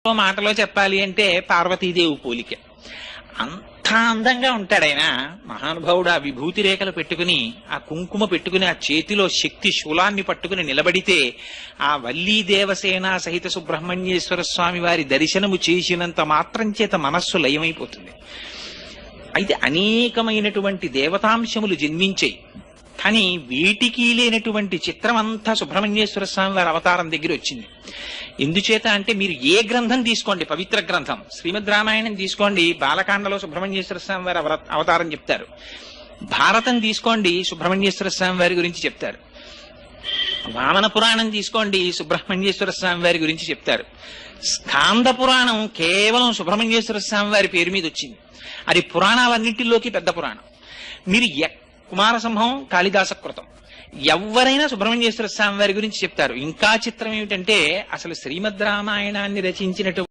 మాటలో చెప్పాలి అంటే పార్వతీదేవి పోలిక. అంత అందంగా ఉంటాడు ఆయన మహానుభావుడు. ఆ విభూతి రేఖలు పెట్టుకుని, ఆ కుంకుమ పెట్టుకుని, ఆ చేతిలో శక్తి శూలాన్ని పట్టుకుని నిలబడితే ఆ వల్లీ దేవసేన సహిత సుబ్రహ్మణ్యేశ్వర స్వామి వారి దర్శనము చేసినంత మాత్రం చేత మనస్సు లయమైపోతుంది. అయితే అనేకమైనటువంటి దేవతాంశములు జన్మించాయి. కానీ వీటికి లేనటువంటి చిత్రం అంతా సుబ్రహ్మణ్యేశ్వర స్వామి వారి అవతారం దగ్గర వచ్చింది. ఎందుచేత అంటే మీరు ఏ గ్రంథం తీసుకోండి, పవిత్ర గ్రంథం శ్రీమద్ రామాయణం తీసుకోండి, బాలకాండలో సుబ్రహ్మణ్యేశ్వర స్వామి వారి అవతారం చెప్తారు. భారతం తీసుకోండి, సుబ్రహ్మణ్యేశ్వర స్వామి వారి గురించి చెప్తారు. వామన పురాణం తీసుకోండి, సుబ్రహ్మణ్యేశ్వర స్వామి వారి గురించి చెప్తారు. స్కాంద పురాణం కేవలం సుబ్రహ్మణ్యేశ్వర స్వామి వారి పేరు మీద వచ్చింది. అది పురాణాలన్నింటిలోకి పెద్ద పురాణం. మీరు కుమారసంభవం కాళిదాస కృతం ఎవరైనా సుబ్రహ్మణ్యేశ్వర స్వామి వారి గురించి చెప్తారు. ఇంకా చిత్రం ఏమిటంటే అసలు శ్రీమద్ రామాయణాన్ని రచించినటువంటి